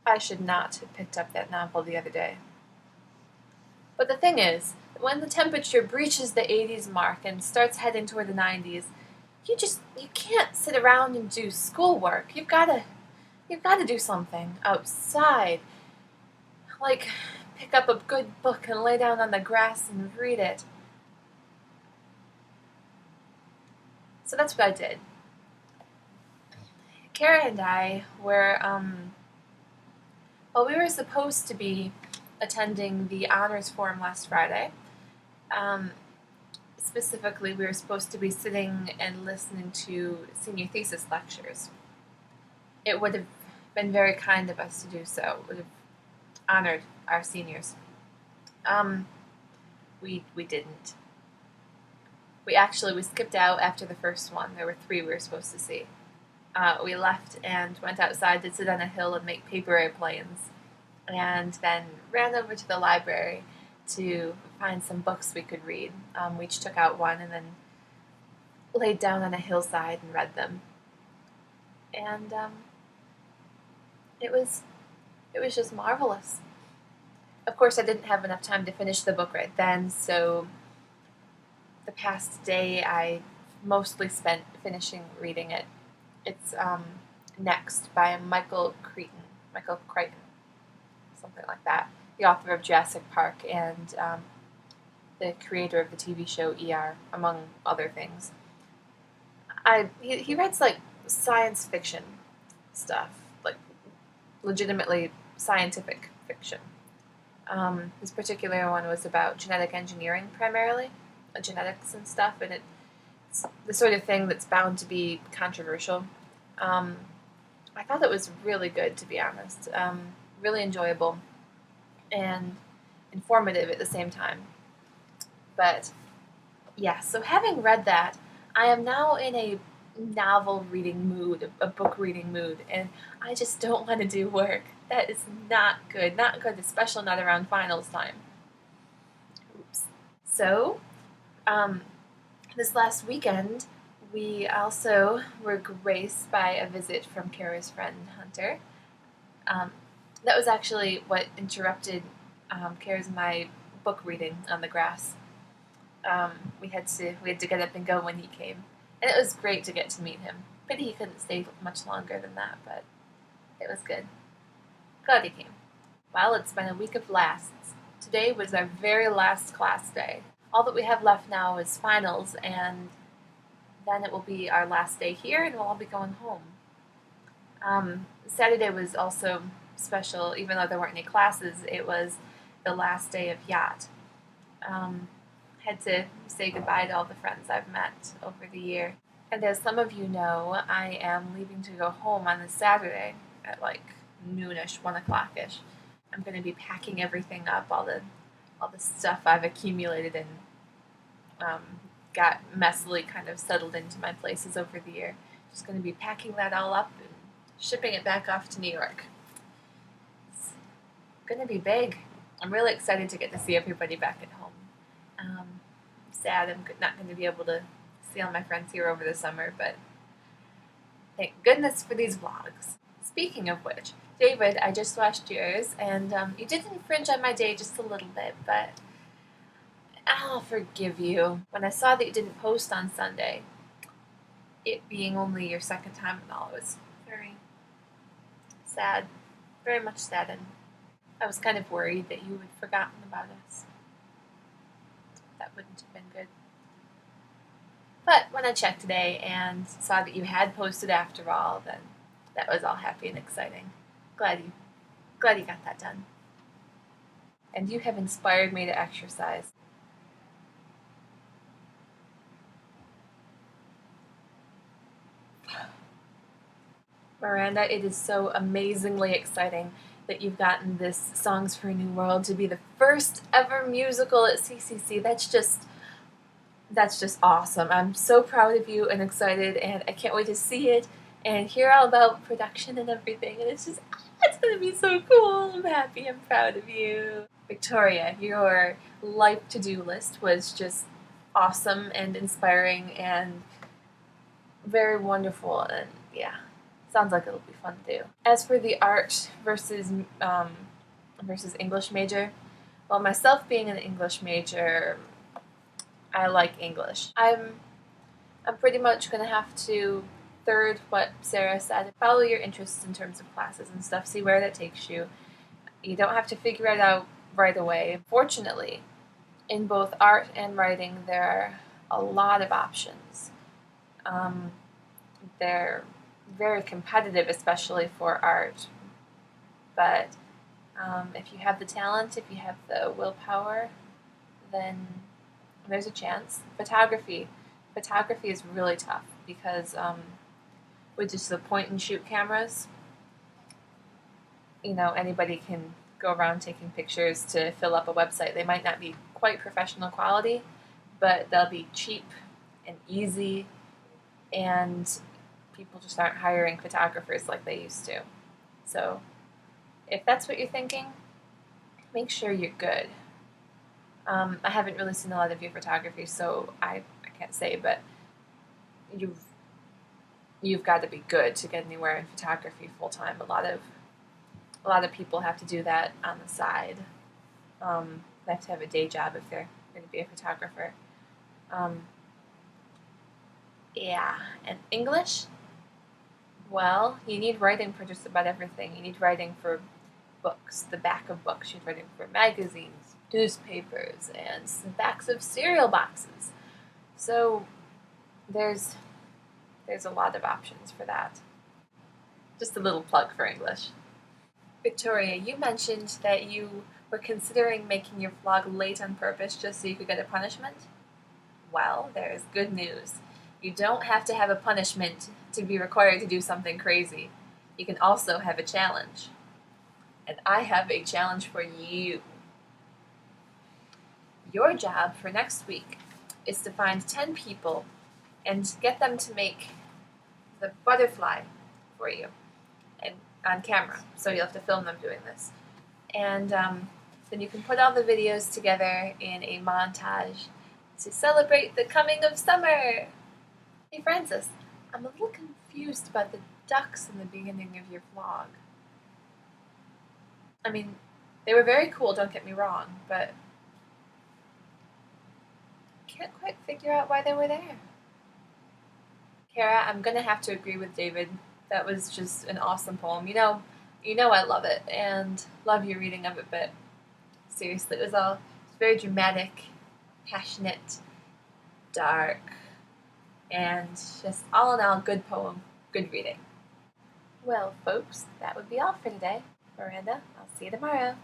I should not have picked up that novel the other day. But the thing is, when the temperature breaches the 80s mark and starts heading toward the 90s, you can't sit around and do schoolwork. You've got to do something outside. Like pick up a good book and lay down on the grass and read it. So that's what I did. Kara and I were, we were supposed to be attending the honors forum last Friday. Specifically, we were supposed to be sitting and listening to senior thesis lectures. It would have been very kind of us to do so. It would have honored our seniors. We didn't. We skipped out after the first one. There were 3 we were supposed to see. We left and went outside to sit on a hill and make paper airplanes, and then ran over to the library to find some books we could read. We each took out one and then laid down on a hillside and read them. And it was just marvelous. Of course, I didn't have enough time to finish the book right then, so the past day I mostly spent finishing reading it. It's Next by Michael Crichton, something like that. The author of Jurassic Park and the creator of the TV show ER, among other things. He writes like science fiction stuff, like legitimately scientific fiction. This particular one was about genetic engineering primarily, genetics and stuff, and it's the sort of thing that's bound to be controversial. I thought it was really good, to be honest. Really enjoyable and informative at the same time. But yeah, so having read that, I am now in a novel reading mood, a book reading mood, and I just don't want to do work. That is not good, especially not around finals time. Oops. So, this last weekend, we also were graced by a visit from Kara's friend Hunter. That was actually what interrupted Kara's and my book reading on the grass. We had to get up and go when he came, and it was great to get to meet him. Pity he couldn't stay much longer than that, but it was good. Glad he came. Well, it's been a week of lasts. Today was our very last class day. All that we have left now is finals, and then it will be our last day here, and we'll all be going home. Saturday was also special, even though there weren't any classes. It was the last day of yacht. Had to say goodbye to all the friends I've met over the year. And as some of you know, I am leaving to go home on this Saturday at like noonish, 1 o'clock-ish. I'm going to be packing everything up, all the stuff I've accumulated and got messily kind of settled into my places over the year. Just going to be packing that all up and shipping it back off to New York. It's going to be big. I'm really excited to get to see everybody back at home. Sad I'm not going to be able to see all my friends here over the summer, but thank goodness for these vlogs. Speaking of which, David, I just watched yours, and you did infringe on my day just a little bit, but I'll forgive you. When I saw that you didn't post on Sunday, it being only your second time and all, it was very sad, very much saddened. I was kind of worried that you had forgotten about us. That wouldn't have been good. But when I checked today and saw that you had posted after all, then that was all happy and exciting. Glad you got that done. And you have inspired me to exercise. Miranda, it is so amazingly exciting that you've gotten this Songs for a New World to be the first ever musical at CCC. That's just awesome. I'm so proud of you and excited, and I can't wait to see it and hear all about production and everything. And it's going to be so cool. I'm happy. I'm proud of you. Victoria, your life to-do list was just awesome and inspiring and very wonderful. And yeah, Sounds like it'll be fun to do. As for the art versus English major, well, myself being an English major, I like English. I'm pretty much gonna have to third what Sarah said. Follow your interests in terms of classes and stuff. See where that takes you. You don't have to figure it out right away. Fortunately, in both art and writing, there are a lot of options. They're very competitive, especially for art. But if you have the talent, if you have the willpower, then there's a chance. Photography is really tough because with just the point and shoot cameras, anybody can go around taking pictures to fill up a website. They might not be quite professional quality, but they'll be cheap and easy, and people just aren't hiring photographers like they used to. So if that's what you're thinking, make sure you're good. I haven't really seen a lot of your photography, so I can't say, but you've got to be good to get anywhere in photography full time. A lot of people have to do that on the side. They have to have a day job if they're going to be a photographer. Yeah, and English? Well, you need writing for just about everything. You need writing for books, the back of books. You need writing for magazines, newspapers, and backs of cereal boxes. So there's a lot of options for that. Just a little plug for English. Victoria, you mentioned that you were considering making your vlog late on purpose just so you could get a punishment? Well, there's good news. You don't have to have a punishment to be required to do something crazy. You can also have a challenge. And I have a challenge for you. Your job for next week is to find 10 people and get them to make the butterfly for you and on camera. So you'll have to film them doing this. And then you can put all the videos together in a montage to celebrate the coming of summer. Hey Francis, I'm a little confused about the ducks in the beginning of your vlog. I mean, they were very cool, don't get me wrong, but I can't quite figure out why they were there. Kara, I'm gonna have to agree with David. That was just an awesome poem. You know I love it and love your reading of it, but seriously, it was very dramatic, passionate, dark, and just all in all, good poem, good reading. Well, folks, that would be all for today. Miranda, I'll see you tomorrow.